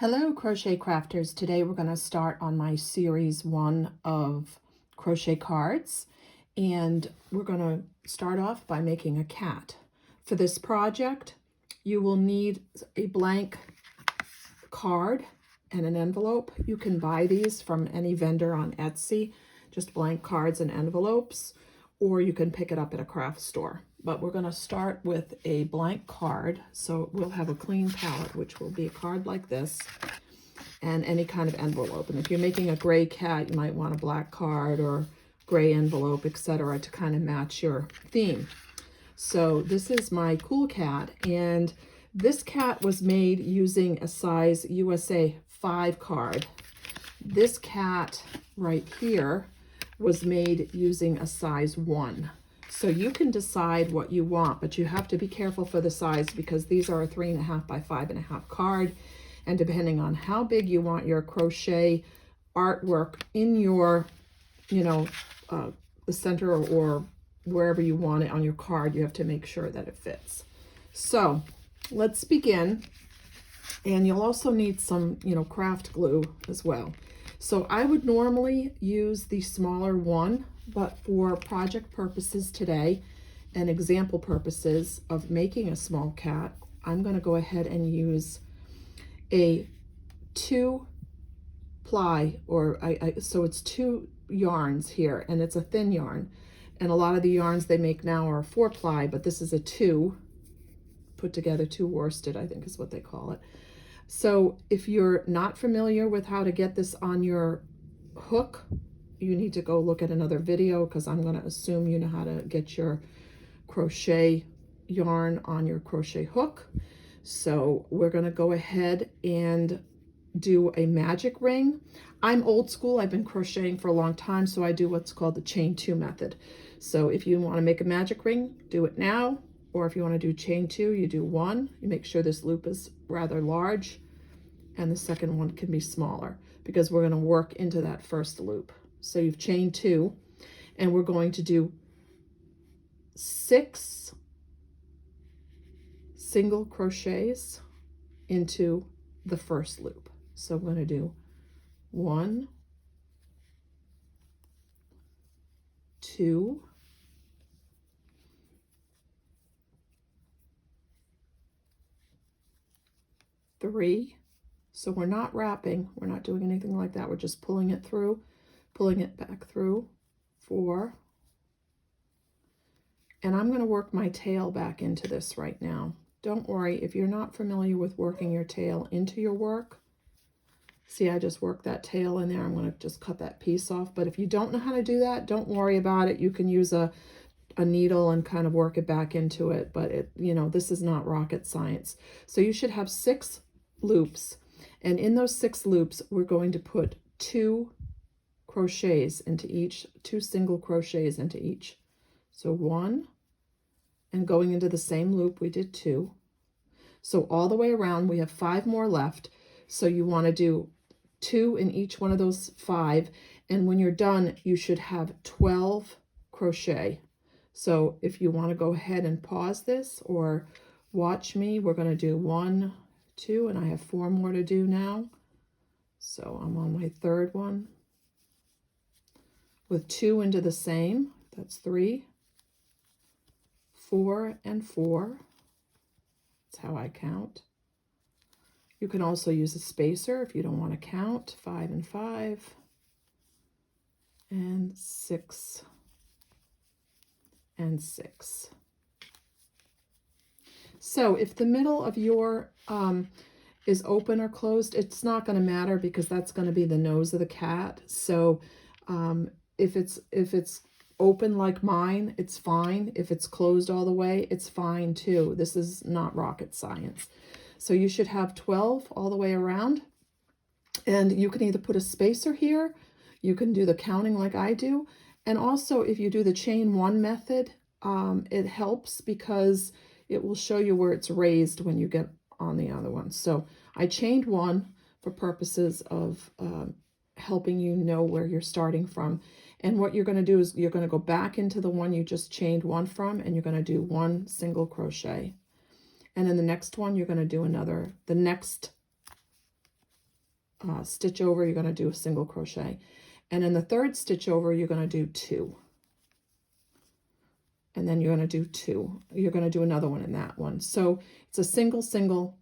Hello crochet crafters. Today we're going to start on my series 1 of crochet cards, and we're going to start off by making a cat. For this project you will need a blank card and an envelope. You can buy these from any vendor on Etsy, just blank cards and envelopes, or you can pick it up at a craft store. But we're going to start with a blank card, so we'll have a clean palette, which will be a card like this, and any kind of envelope. And if you're making a gray cat, you might want a black card or gray envelope, etc., to kind of match your theme. So this is my cool cat, and this cat was made using a size USA 5 card. This cat right here was made using a size 1. So you can decide what you want, but you have to be careful for the size because these are a 3.5 by 5.5 card. And depending on how big you want your crochet artwork in your, the center or wherever you want it on your card, you have to make sure that it fits. So let's begin. And you'll also need some, craft glue as well. So I would normally use the smaller one, but for project purposes today and example purposes of making a small cat, I'm going to go ahead and use a 2-ply, or so it's 2 yarns here, and it's a thin yarn. And a lot of the yarns they make now are 4-ply, but this is a 2 put together, 2 worsted, I think is what they call it. So if you're not familiar with how to get this on your hook, you need to go look at another video, because I'm going to assume you know how to get your crochet yarn on your crochet hook. So we're going to go ahead and do a magic ring. I'm old school. I've been crocheting for a long time, so I do what's called the chain 2 method. So if you want to make a magic ring, do it now. Or if you want to do chain 2, you do 1. You make sure this loop is rather large, and the second one can be smaller, because we're going to work into that first loop. So you've chained 2, and we're going to do 6 single crochets into the first loop. So I'm going to do 1, 2, 3. So we're not wrapping, we're not doing anything like that. We're just pulling it through, pulling it back through. 4. And I'm going to work my tail back into this right now. Don't worry if you're not familiar with working your tail into your work. See, I just worked that tail in there. I'm going to just cut that piece off. But if you don't know how to do that, don't worry about it. You can use a needle and kind of work it back into it. But this is not rocket science. So you should have 6 loops. And in those 6 loops, we're going to put 2 crochets into each, 2 single crochets into each. So 1, and going into the same loop, we did 2. So all the way around, we have 5 more left. So you want to do 2 in each one of those 5. And when you're done, you should have 12 crochet. So if you want to go ahead and pause this or watch me, we're going to do 1, 2, and I have 4 more to do now. So I'm on my 3rd one with 2 into the same. That's 3, 4, and 4. That's how I count. You can also use a spacer if you don't want to count. 5 and 5, and 6 and 6. So if the middle of your is open or closed, it's not going to matter, because that's going to be the nose of the cat. So if it's open like mine, it's fine. If it's closed all the way, it's fine too. This is not rocket science. So you should have 12 all the way around. And you can either put a spacer here, you can do the counting like I do. And also if you do the chain 1 method, it helps because it will show you where it's raised when you get on the other one. So I chained 1 for purposes of helping you know where you're starting from. And what you're going to do is you're going to go back into the one you just chained 1 from, and you're going to do 1 single crochet. And then the next one, you're going to do the next stitch over, you're going to do a single crochet. And in the third stitch over, you're going to do 2. And then you're going to do 2. You're going to do another one in that one. So it's a single, single,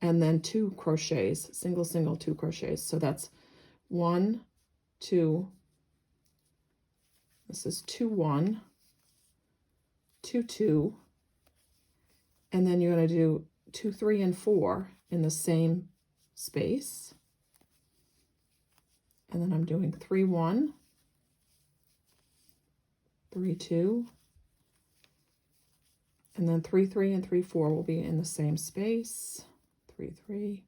and then 2 crochets. Single, single, 2 crochets. So that's 1, 2. This is 2, 1, 2, 2. And then you're going to do 2, 3, and 4 in the same space. And then I'm doing 3, 1, 3, 2, and then 3, 3, and 3, 4 will be in the same space. 3, 3,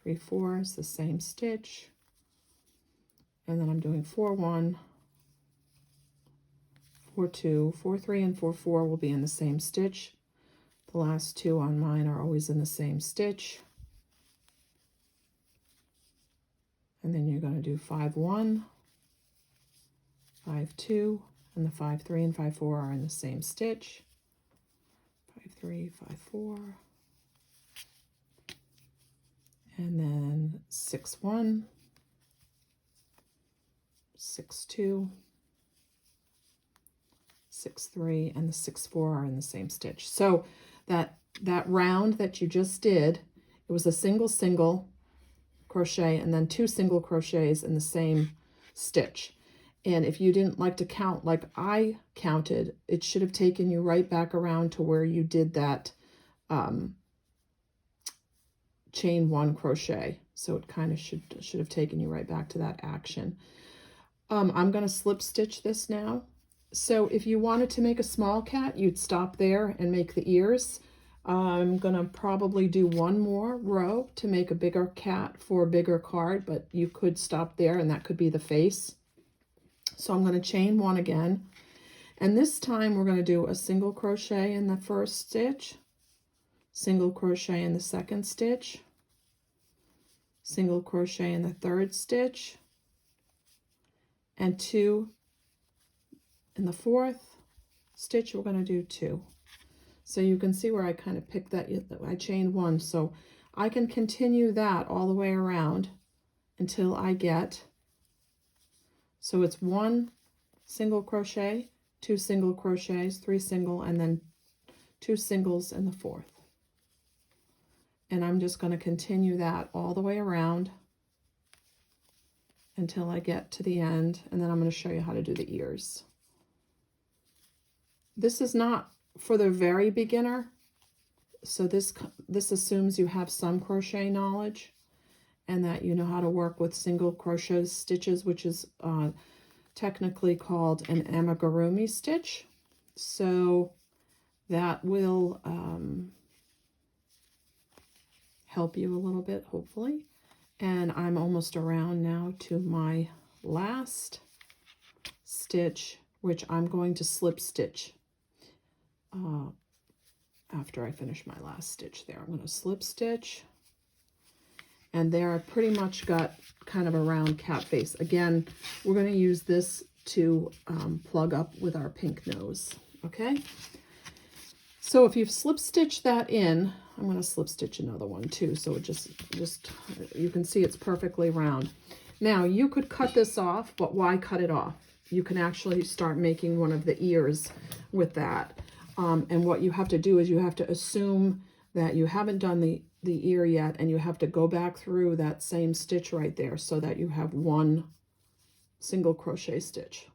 3, 4 is the same stitch. And then I'm doing 4, 1, 4, 2, 4, 3, and 4, 4 will be in the same stitch. The last 2 on mine are always in the same stitch. And then you're going to do 5, 1, 5, 2, and the 5, 3, and 5, 4 are in the same stitch. 5, 3, 5, 4. And then 6, 1, 6, 2, 6, 3, and the 6, 4 are in the same stitch. So that round that you just did, it was a single, single crochet and then 2 single crochets in the same stitch. And if you didn't like to count like I counted, it should have taken you right back around to where you did that chain 1 crochet. So it kind of should have taken you right back to that action. I'm going to slip stitch this now. So if you wanted to make a small cat, you'd stop there and make the ears. I'm going to probably do one more row to make a bigger cat for a bigger card, but you could stop there and that could be the face. So I'm going to chain 1 again. And this time we're going to do a single crochet in the first stitch, single crochet in the second stitch, single crochet in the third stitch, and 2 in the fourth stitch. We're going to do 2. So you can see where I kind of picked that. I chained 1, so I can continue that all the way around until I get, so it's 1 single crochet, 2 single crochets, 3 single, and then 2 singles in the fourth. And I'm just going to continue that all the way around until I get to the end, and then I'm going to show you how to do the ears. This is not for the very beginner, so this assumes you have some crochet knowledge and that you know how to work with single crochet stitches, which is technically called an amigurumi stitch. So that will help you a little bit, hopefully. And I'm almost around now to my last stitch, which I'm going to slip stitch after I finish my last stitch there. I'm going to slip stitch, and there I pretty much got kind of a round cat face. Again, we're going to use this to plug up with our pink nose. Okay, so if you've slip stitched that in, I'm going to slip stitch another one too, so it just you can see it's perfectly round. Now you could cut this off, but why cut it off? You can actually start making one of the ears with that. And what you have to do is you have to assume that you haven't done the ear yet, and you have to go back through that same stitch right there so that you have 1 single crochet stitch.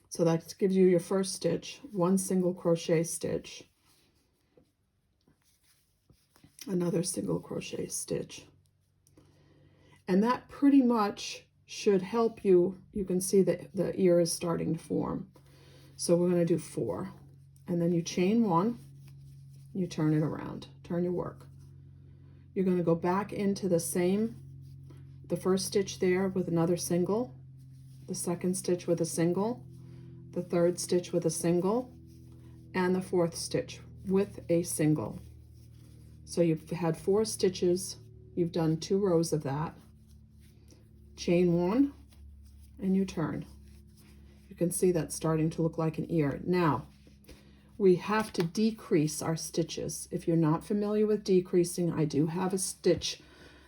So that gives you your first stitch, 1 single crochet stitch, another single crochet stitch. And that pretty much should help you. You can see that the ear is starting to form. So we're going to do 4, and then you chain 1, you turn it around, turn your work. You're going to go back into the first stitch there with another single, the second stitch with a single, the third stitch with a single, and the fourth stitch with a single. So you've had 4 stitches, you've done 2 rows of that, chain 1, and you turn. You can see that's starting to look like an ear. Now, we have to decrease our stitches. If you're not familiar with decreasing, I do have a stitch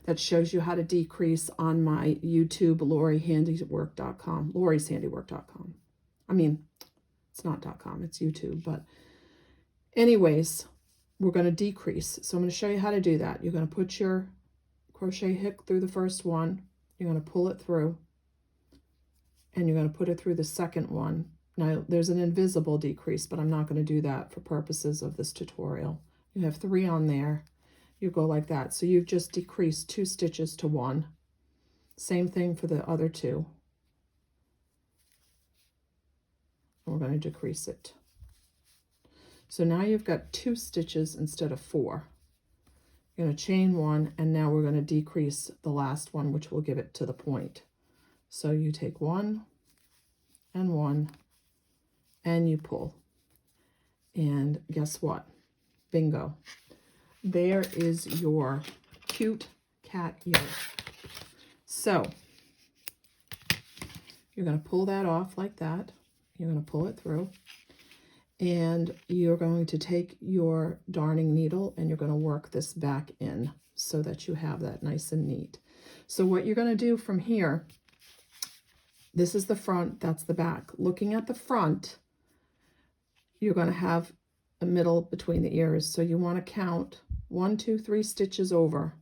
that shows you how to decrease on my YouTube, lorihandiwork.com, lorieshandiwork.com. I mean, it's not .com, it's YouTube, but anyways, we're going to decrease. So I'm going to show you how to do that. You're going to put your crochet hook through the first one. You're going to pull it through, and you're going to put it through the second one. Now, there's an invisible decrease, but I'm not going to do that for purposes of this tutorial. You have 3 on there. You go like that. So you've just decreased 2 stitches to 1. Same thing for the other 2. And we're going to decrease it. So now you've got 2 stitches instead of 4. You're going to chain 1, and now we're going to decrease the last one, which will give it to the point. So you take 1 and 1, and you pull. And guess what? Bingo. There is your cute cat ear. So you're going to pull that off like that. You're going to pull it through. And you're going to take your darning needle and you're going to work this back in so that you have that nice and neat. So what you're going to do from here, this is the front, that's the back. Looking at the front, you're going to have a middle between the ears. So you want to count 1, 2, 3 stitches over,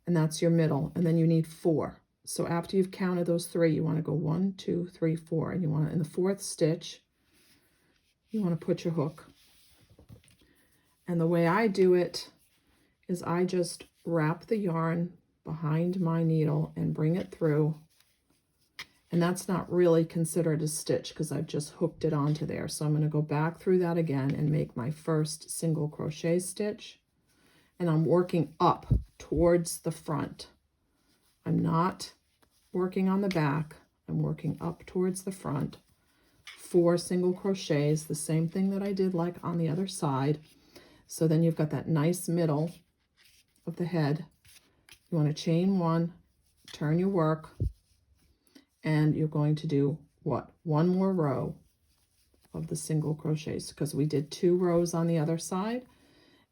and that's your middle. And then you need 4. So after you've counted those 3, you want to go 1, 2, 3, 4. And you want to, in the 4th stitch, you want to put your hook. And the way I do it is I just wrap the yarn behind my needle and bring it through. And that's not really considered a stitch because I've just hooked it onto there. So I'm going to go back through that again and make my first single crochet stitch. And I'm working up towards the front. I'm not working on the back. I'm working up towards the front. 4 single crochets, the same thing that I did like on the other side. So then you've got that nice middle of the head. You want to chain 1, turn your work, and you're going to do what? 1 more row of the single crochets because we did 2 rows on the other side,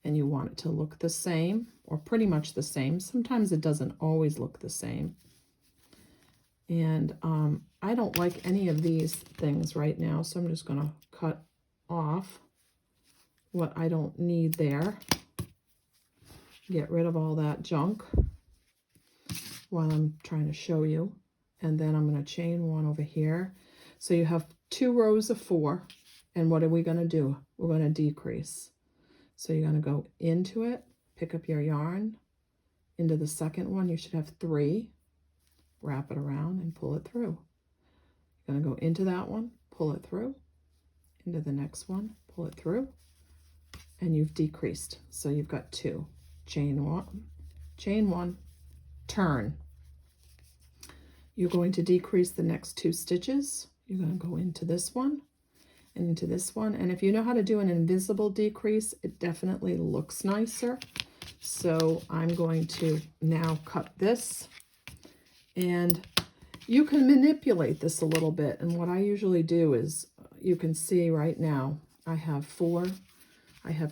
and you want it to look the same or pretty much the same. Sometimes it doesn't always look the same. And I don't like any of these things right now, so I'm just going to cut off what I don't need there. Get rid of all that junk while I'm trying to show you. And then I'm going to chain 1 over here. So you have 2 rows of 4. And what are we going to do? We're going to decrease. So you're going to go into it, pick up your yarn. Into the second one, you should have 3. Wrap it around and pull it through. You're going to go into that one, pull it through. Into the next one, pull it through. And you've decreased. So you've got 2. Chain 1, turn. You're going to decrease the next 2 stitches. You're going to go into this one and into this one. And if you know how to do an invisible decrease, it definitely looks nicer. So I'm going to now cut this. And you can manipulate this a little bit. And what I usually do is, you can see right now, I have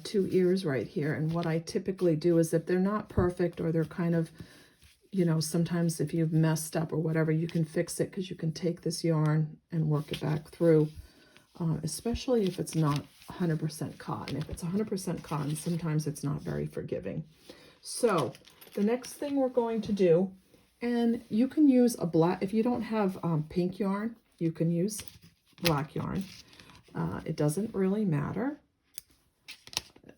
2 ears right here. And what I typically do is if they're not perfect or they're kind of, you know, sometimes if you've messed up or whatever, you can fix it because you can take this yarn and work it back through, especially if it's not 100% cotton. If it's 100% cotton, sometimes it's not very forgiving. So the next thing we're going to do, and you can use a black, if you don't have pink yarn, you can use black yarn. It doesn't really matter.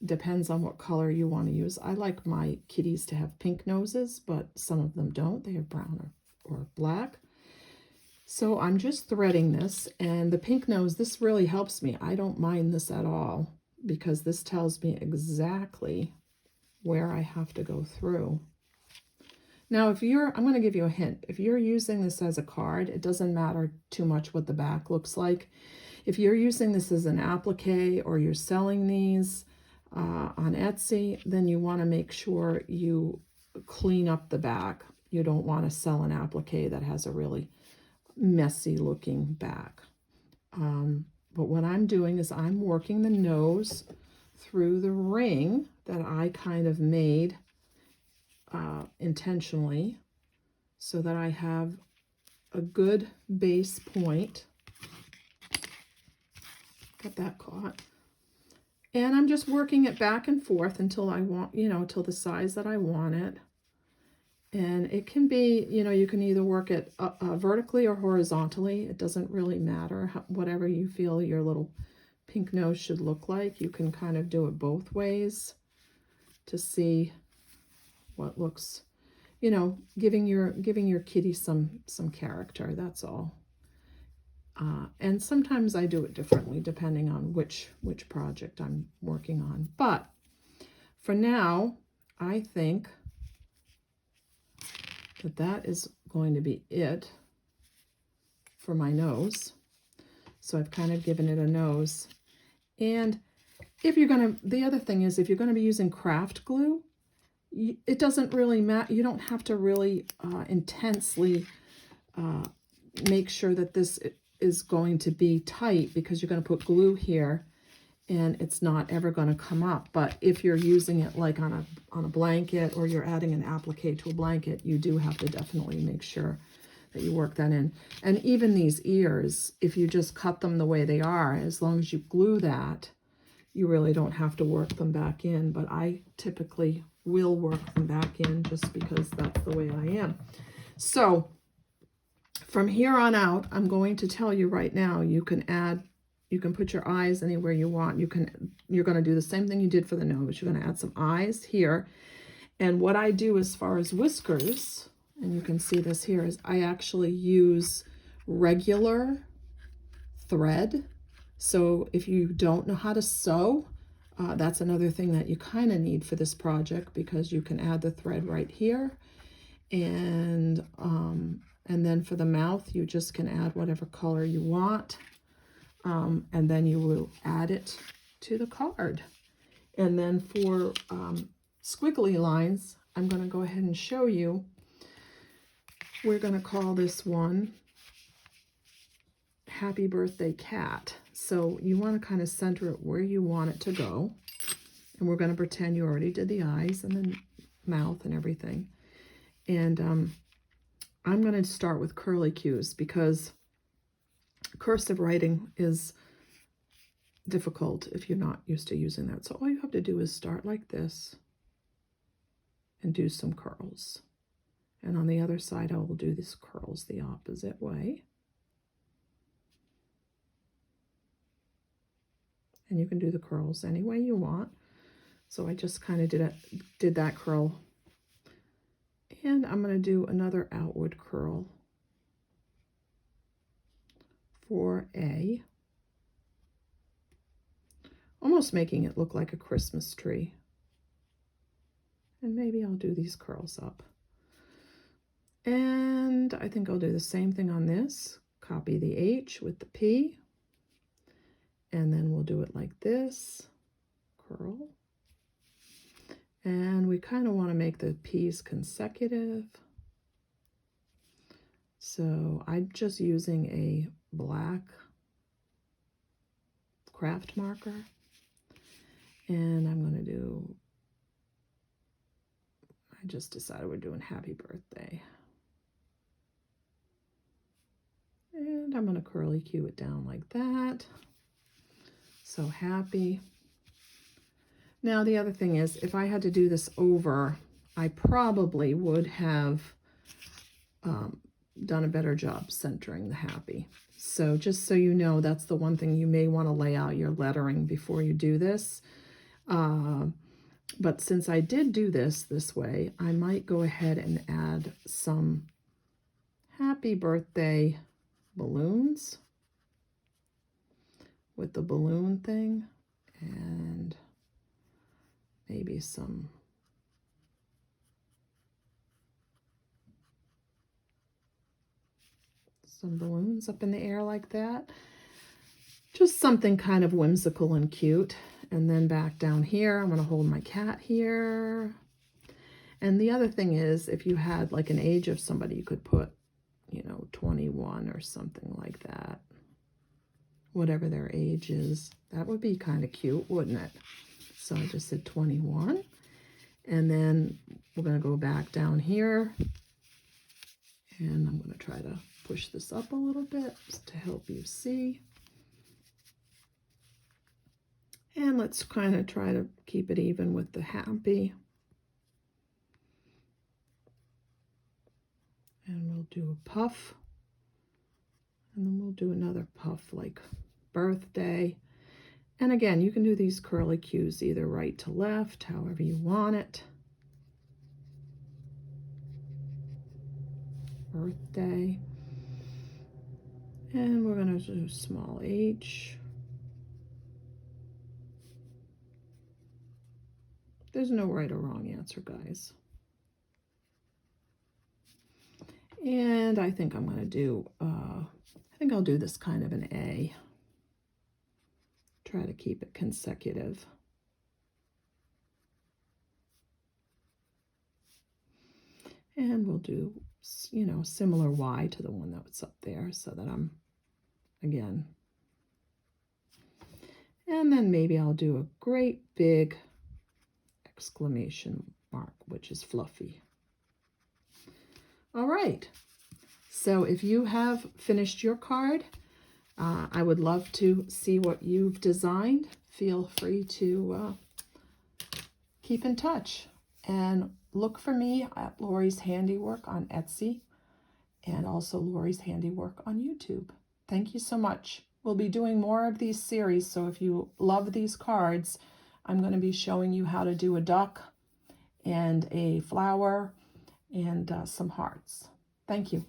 Depends on what color you want to use. I like my kitties to have pink noses, but some of them don't. They have brown or black. So I'm just threading this, and the pink nose, this really helps me. I don't mind this at all because this tells me exactly where I have to go through. Now, I'm going to give you a hint. If you're using this as a card, it doesn't matter too much what the back looks like. If you're using this as an applique or you're selling these on Etsy, then you want to make sure you clean up the back. You don't want to sell an applique that has a really messy looking back. But what I'm doing is I'm working the nose through the ring that I kind of made intentionally so that I have a good base point. Got that caught. And I'm just working it back and forth until I want, till the size that I want it. And it can be, you can either work it vertically or horizontally. It doesn't really matter. Whatever you feel your little pink nose should look like. You can kind of do it both ways to see what looks, giving your kitty some character. That's all. And sometimes I do it differently depending on which project I'm working on. But for now, I think that is going to be it for my nose. So I've kind of given it a nose. And if you're going to, the other thing is, if you're going to be using craft glue, it doesn't really matter. You don't have to really intensely make sure that this is going to be tight, because you're going to put glue here and it's not ever going to come up. But if you're using it like on a blanket, or you're adding an applique to a blanket, you do have to definitely make sure that you work that in. And even these ears, if you just cut them the way they are, as long as you glue that, you really don't have to work them back in. But I typically will work them back in just because that's the way I am. So from here on out, I'm going to tell you right now, you can put your eyes anywhere you want. You're going to do the same thing you did for the nose. You're going to add some eyes here. And what I do as far as whiskers, and you can see this here, is I actually use regular thread. So if you don't know how to sew, that's another thing that you kind of need for this project, because you can add the thread right here. And then for the mouth, you just can add whatever color you want. And then you will add it to the card. And then for squiggly lines, I'm going to go ahead and show you. We're going to call this one Happy Birthday Cat. So you want to kind of center it where you want it to go. And we're going to pretend you already did the eyes and the mouth and everything. And I'm going to start with curly cues, because cursive writing is difficult if you're not used to using that. So all you have to do is start like this and do some curls. And on the other side, I will do these curls the opposite way. And you can do the curls any way you want. So I just kind of did that curl. And I'm going to do another outward curl for A, almost making it look like a Christmas tree. And maybe I'll do these curls up. And I think I'll do the same thing on this. Copy the H with the P. And then we'll do it like this, curl. And we kind of want to make the P's consecutive. So I'm just using a black craft marker. And I'm going to do, I just decided we're doing Happy Birthday. And I'm going to curly cue it down like that. So happy. Now the other thing is, if I had to do this over, I probably would have done a better job centering the happy. So just so you know, that's the one thing you may want to lay out your lettering before you do this. But since I did do this way, I might go ahead and add some happy birthday balloons with the balloon thing, and maybe some balloons up in the air like that. Just something kind of whimsical and cute. And then back down here, I'm going to hold my cat here. And the other thing is, if you had like an age of somebody, you could put, 21 or something like that. Whatever their age is. That would be kind of cute, wouldn't it? So I just said 21. And then we're going to go back down here, and I'm going to try to push this up a little bit just to help you see. And let's kind of try to keep it even with the happy. And we'll do a puff. And then we'll do another puff like birthday. And again, you can do these curly cues either right to left, however you want it. Birthday. And we're going to do small h. There's no right or wrong answer, guys. And I think I'm going to do, I think I'll do this kind of an A. Try to keep it consecutive. And we'll do, you know, similar Y to the one that's up there so that I'm, again. And then maybe I'll do a great big exclamation mark, which is fluffy. All right. So if you have finished your card, I would love to see what you've designed. Feel free to keep in touch. And look for me at Lori's Handiwork on Etsy and also Lori's Handiwork on YouTube. Thank you so much. We'll be doing more of these series, so if you love these cards, I'm going to be showing you how to do a duck and a flower and some hearts. Thank you.